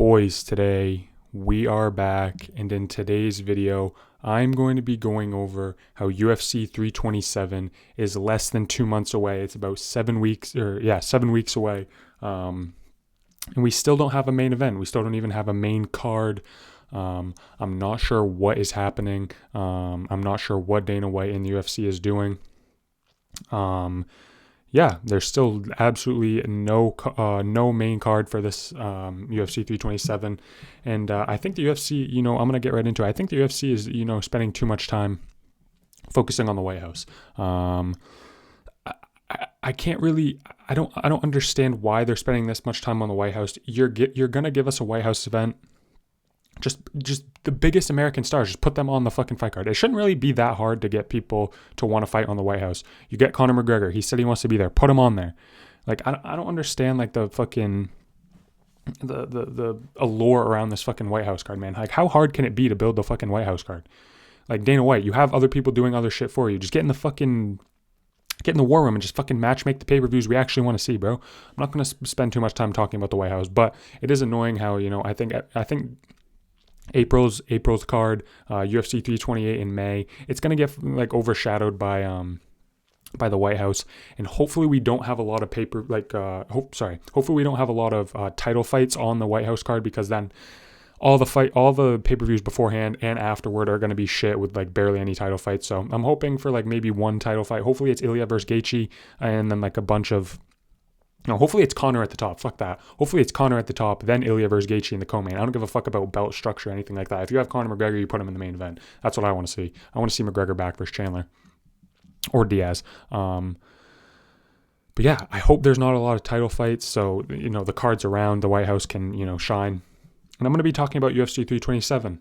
Boys, today we are back, and in today's video, I'm going to be going over how UFC 327 is less than 2 months away. It's about 7 weeks, 7 weeks away. And we still don't have a main event. We still don't even have a main card. I'm not sure what is happening. I'm not sure what Dana White and the UFC is doing. There's still absolutely no main card for this UFC 327, and I think the UFC, I'm gonna get right into it. I think the UFC is, spending too much time focusing on the White House. I can't really, I don't understand why they're spending this much time on the White House. You're gonna give us a White House event. Just the biggest American stars, just put them on the fucking fight card. It shouldn't really be that hard to get people to want to fight on the White House. You get Conor McGregor. He said he wants to be there. Put him on there. Like, I don't understand, like, the fucking, the allure around this fucking White House card, man. Like, how hard can it be to build the fucking White House card? Like, Dana White, you have other people doing other shit for you. Just get in the war room and just fucking make the pay-per-views we actually want to see, bro. I'm not going to spend too much time talking about the White House, but it is annoying how, I think April's card, UFC 328 in May, it's going to get like overshadowed by the White House, and hopefully we don't have a lot of hopefully we don't have a lot of title fights on the White House card, because then all the pay-per-views beforehand and afterward are going to be shit with like barely any title fights. So I'm hoping for like maybe one title fight. Hopefully it's Ilya versus Gaethje, and then like a bunch of, hopefully it's Conor at the top. Fuck that. Hopefully it's Conor at the top, then Ilya versus Gaethje in the co-main. I don't give a fuck about belt structure or anything like that. If you have Conor McGregor, you put him in the main event. That's what I want to see. I want to see McGregor back versus Chandler or Diaz. But yeah, I hope there's not a lot of title fights, so the cards around the White House can shine. And I'm going to be talking about UFC 327.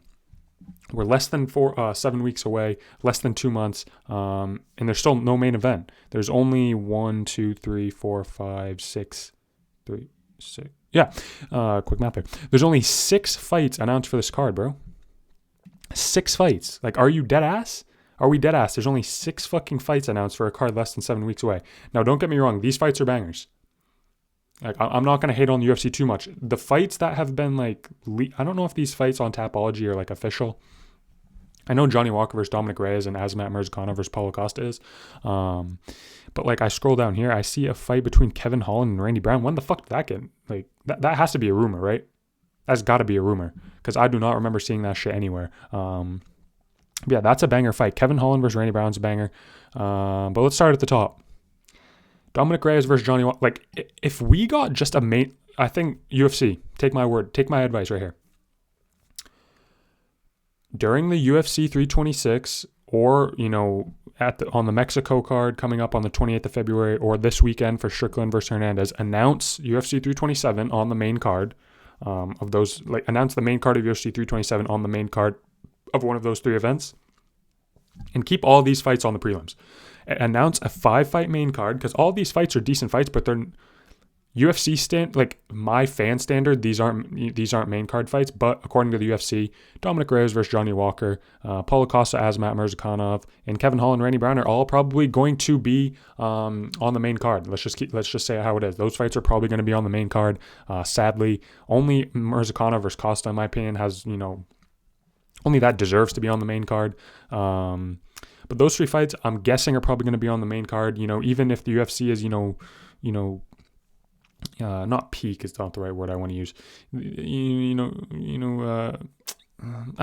We're less than 7 weeks away, less than 2 months, and there's still no main event. There's only 1, 2, 3, 4, 5, 6, 3, 6. Yeah, quick math there. There's only 6 fights announced for this card, bro. 6 fights. Like, are you dead ass? Are we dead ass? There's only 6 fucking fights announced for a card less than 7 weeks away. Now, don't get me wrong. These fights are bangers. Like, I'm not going to hate on the UFC too much. The fights that have been, like, I don't know if these fights on Tapology are, like, official. I know Johnny Walker versus Dominic Reyes and Azamat Murzakanov versus Paulo Costa is. But, like, I scroll down here, I see a fight between Kevin Holland and Randy Brown. When the fuck did that get? Like, that has to be a rumor, right? That's got to be a rumor, because I do not remember seeing that shit anywhere. Yeah, that's a banger fight. Kevin Holland versus Randy Brown's a banger. But let's start at the top. Dominic Reyes versus Johnny Walker. Like, if we got just a main, I think UFC, take my word, take my advice right here. During the UFC 326, or on the Mexico card coming up on the 28th of February, or this weekend for Strickland versus Hernandez, announce UFC 327 on the main card of those. Like, announce the main card of UFC 327 on the main card of one of those 3 events, and keep all these fights on the prelims. Announce a 5-fight main card, because all these fights are decent fights, but they're UFC like my fan standard. These aren't main card fights, but according to the UFC, Dominic Reyes versus Johnny Walker, Paulo Costa, Azamat Murzakanov, and Kevin Holland, Randy Brown are all probably going to be on the main card. Let's just say how it is. Those fights are probably going to be on the main card. Sadly, only Murzakanov versus Costa, in my opinion, has only that deserves to be on the main card. But those 3 fights, I'm guessing, are probably going to be on the main card. Even if the UFC is, not peak is not the right word I want to use. I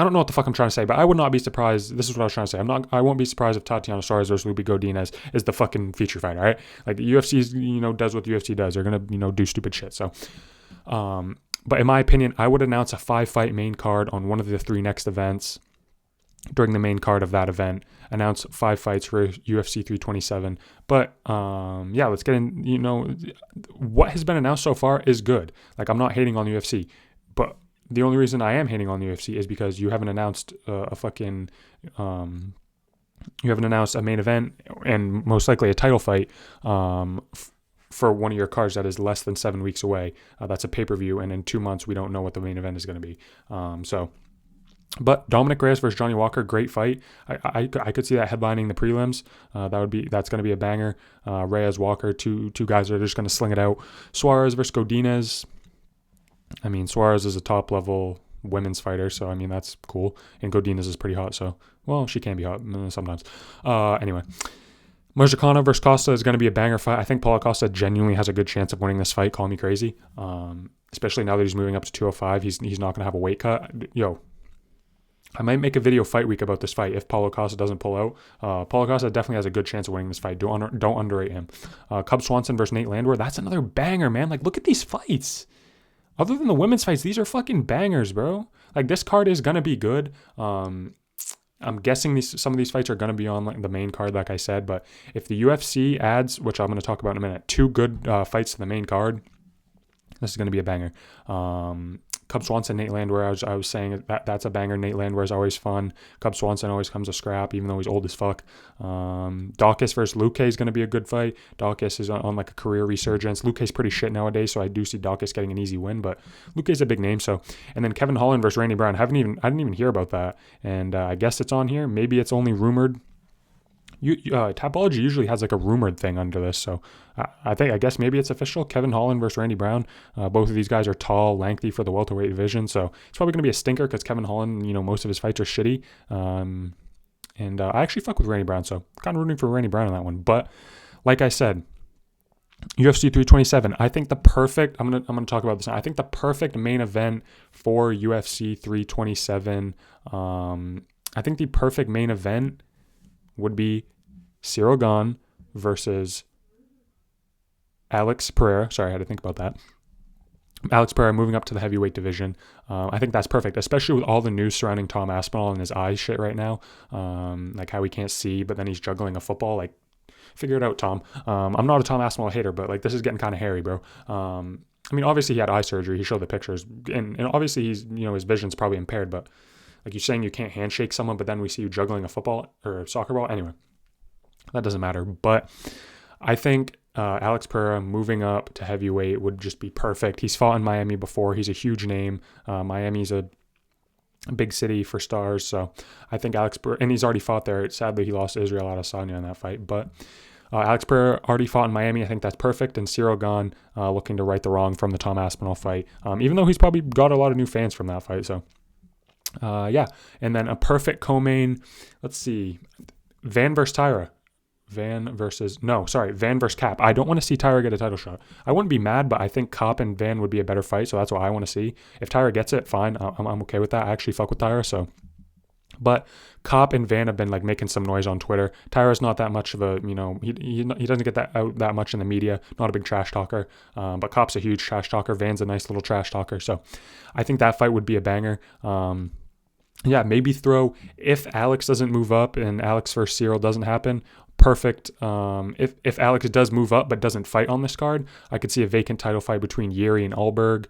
don't know what the fuck I'm trying to say, but I would not be surprised. This is what I was trying to say. I won't be surprised if Tatiana Suarez versus Lupi Godinez is the fucking feature fight. All right, like, the UFC, does what the UFC does. They're gonna, do stupid shit. So, but in my opinion, I would announce a 5-fight main card on one of the 3 next events. During the main card of that event, announce 5 fights for UFC 327. But let's get in. What has been announced so far is good. Like, I'm not hating on the UFC, but the only reason I am hating on the UFC is because you haven't announced you haven't announced a main event and most likely a title fight for one of your cards that is less than 7 weeks away. That's a pay-per-view, and in 2 months we don't know what the main event is going to be. But Dominic Reyes versus Johnny Walker, great fight. I could see that headlining the prelims. That's going to be a banger. Reyes, Walker, two guys that are just going to sling it out. Suarez versus Godinez. I mean, Suarez is a top level women's fighter, so I mean that's cool. And Godinez is pretty hot, so well, she can be hot sometimes. Anyway, Mirza versus Costa is going to be a banger fight. I think Paulo Costa genuinely has a good chance of winning this fight. Call me crazy, especially now that he's moving up to 205. He's not going to have a weight cut. Yo, I might make a video fight week about this fight if Paulo Costa doesn't pull out. Paulo Costa definitely has a good chance of winning this fight. Don't underrate him. Cub Swanson versus Nate Landwehr. That's another banger, man. Like, look at these fights. Other than the women's fights, these are fucking bangers, bro. Like, this card is gonna be good. I'm guessing some of these fights are gonna be on like the main card, like I said. But if the UFC adds, which I'm gonna talk about in a minute, 2 good fights to the main card, this is gonna be a banger. Cub Swanson, Nate Landwehr, I was saying that's a banger. Nate Landwehr is always fun. Cub Swanson always comes a scrap, even though he's old as fuck. Dawkins versus Luque is going to be a good fight. Dawkins is on like a career resurgence. Luque's pretty shit nowadays, so I do see Dawkins getting an easy win, but Luque's a big name. So, and then Kevin Holland versus Randy Brown. I didn't even hear about that, and I guess it's on here. Maybe it's only rumored. Tapology usually has like a rumored thing under this, so I guess maybe it's official. Kevin Holland versus Randy Brown. Both of these guys are tall, lengthy for the welterweight division, so it's probably going to be a stinker because Kevin Holland, most of his fights are shitty. And I actually fuck with Randy Brown, so kind of rooting for Randy Brown on that one. But like I said, UFC 327. I think the perfect. I'm gonna talk about this now. I think the perfect main event for UFC 327. I think the perfect main event would be Cyril Gane versus Alex Pereira. Sorry, I had to think about that. Alex Pereira moving up to the heavyweight division. I think that's perfect, especially with all the news surrounding Tom Aspinall and his eyes shit right now. Like how he can't see, but then he's juggling a football. Like, figure it out, Tom. I'm not a Tom Aspinall hater, but like this is getting kind of hairy, bro. I mean, obviously he had eye surgery. He showed the pictures, and obviously he's his vision's probably impaired, but like you're saying you can't handshake someone, but then we see you juggling a football or a soccer ball. Anyway, that doesn't matter. But I think Alex Pereira moving up to heavyweight would just be perfect. He's fought in Miami before. He's a huge name. Miami's a big city for stars. So I think Alex Pereira, and he's already fought there. Sadly, he lost to Israel Adesanya in that fight. But Alex Pereira already fought in Miami. I think that's perfect. And Cyril Gane looking to right the wrong from the Tom Aspinall fight, even though he's probably got a lot of new fans from that fight. So yeah. And then a perfect co-main. Let's see. Van versus Tyra. Van versus Cap. I don't want to see Tyra get a title shot. I wouldn't be mad, but I think Cop and Van would be a better fight, so that's what I want to see. If Tyra gets it, fine. I'm okay with that. I actually fuck with Tyra, so. But Cop and Van have been like making some noise on Twitter. Tyra's not that much of a, he doesn't get that out that much in the media. Not a big trash talker, but Cop's a huge trash talker. Van's a nice little trash talker, so I think that fight would be a banger. Yeah, maybe throw, if Alex doesn't move up and Alex versus Cyril doesn't happen, perfect. If Alex does move up but doesn't fight on this card, I could see a vacant title fight between Yuri and Alberg.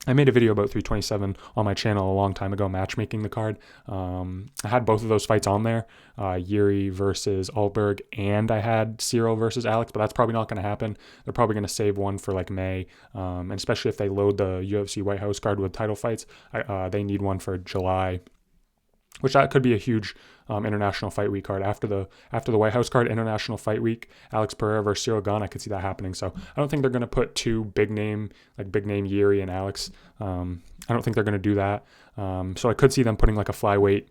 I made a video about 327 on my channel a long time ago, matchmaking the card. I had both of those fights on there, Yuri versus Alberg, and I had Cyril versus Alex, but that's probably not going to happen. They're probably going to save one for like May, and especially if they load the UFC White House card with title fights, they need one for July, which that could be a huge international fight week card. After the White House card, international fight week, Alex Pereira versus Cyril Gane, I could see that happening. So I don't think they're going to put 2 big name Yuri and Alex. I don't think they're going to do that. So I could see them putting like a flyweight.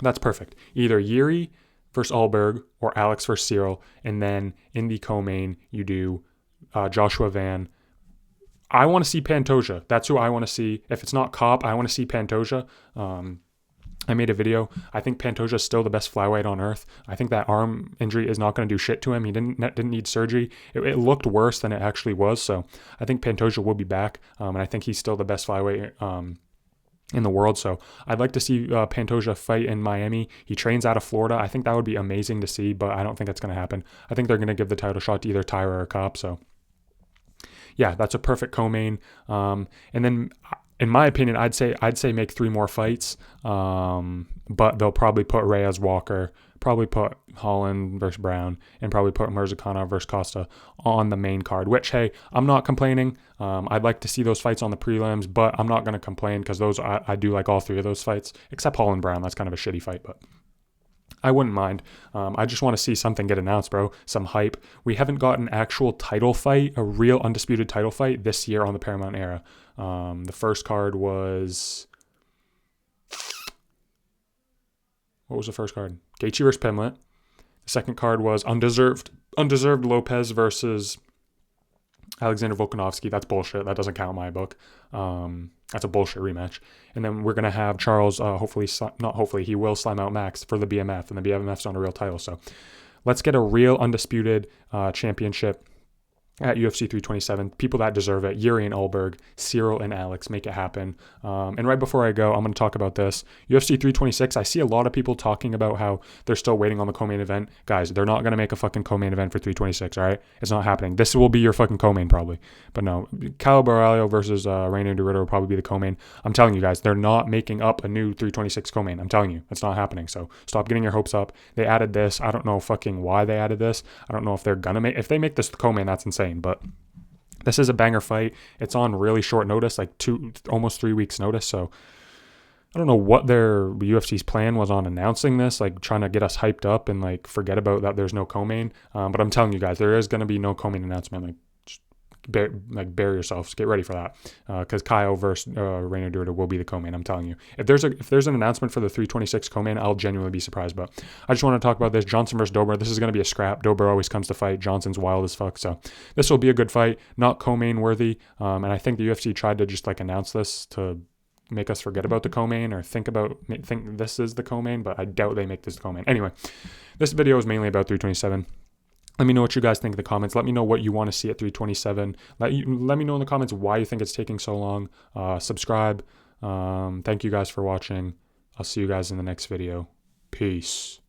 That's perfect. Either Yuri versus Alberg or Alex versus Cyril, and then in the co-main you do Joshua Van. I want to see Pantoja. That's who I want to see. If it's not Cop, I want to see Pantoja. I made a video. I think Pantoja is still the best flyweight on earth. I think that arm injury is not going to do shit to him. He didn't need surgery. It looked worse than it actually was. So I think Pantoja will be back, and I think he's still the best flyweight in the world. So I'd like to see Pantoja fight in Miami. He trains out of Florida. I think that would be amazing to see, but I don't think that's going to happen. I think they're going to give the title shot to either Tyra or Cop. So yeah, that's a perfect co-main. And then, in my opinion, I'd say make 3 more fights, but they'll probably put Reyes Walker, probably put Holland versus Brown, and probably put Mirza versus Costa on the main card, which, hey, I'm not complaining. I'd like to see those fights on the prelims, but I'm not going to complain because I do like all 3 of those fights, except Holland Brown. That's kind of a shitty fight, but I wouldn't mind. I just want to see something get announced, bro. Some hype. We haven't got an actual title fight, a real undisputed title fight this year on the Paramount era. The first card was... What was the first card? Gaethje versus Pimlet. The second card was undeserved Lopez versus Alexander Volkanovski. That's bullshit. That doesn't count in my book. That's a bullshit rematch. And then we're going to have Charles, he will slam out Max for the BMF, and the BMF's on a real title. So let's get a real undisputed championship at UFC 327. People that deserve it. Yuri and Ulberg, Cyril and Alex, make it happen. And right before I go, I'm going to talk about this. UFC 326, I see a lot of people talking about how they're still waiting on the co-main event. Guys, they're not going to make a fucking co-main event for 326, all right? It's not happening. This will be your fucking co-main probably. But no, Kyle Baralho versus Reinier de Ridder will probably be the co-main. I'm telling you guys, they're not making up a new 326 co-main. I'm telling you, it's not happening. So stop getting your hopes up. They added this. I don't know fucking why they added this. I don't know if they're going to if they make this the co-main, that's insane. But this is a banger fight. It's on really short notice, like almost 3 weeks notice. So I don't know what their UFC's plan was on announcing this, like trying to get us hyped up and like forget about that there's no co-main. But I'm telling you guys, there is going to be no co-main announcement. Like, bear yourselves, get ready for that, because Kyle versus Reinier de Ridder will be the co-main. I'm telling you, if there's an announcement for the 326 co-main, I'll genuinely be surprised. But I just want to talk about this Johnson versus Dober. This is going to be a scrap. Dober always comes to fight. Johnson's wild as fuck, so this will be a good fight, not co-main worthy. And I think the UFC tried to just like announce this to make us forget about the co-main or think this is the co-main, but I doubt they make this the co-main. Anyway, this video is mainly about 327. Let me know what you guys think in the comments. Let me know what you want to see at 327. Let me know in the comments why you think it's taking so long. Subscribe. Thank you guys for watching. I'll see you guys in the next video. Peace.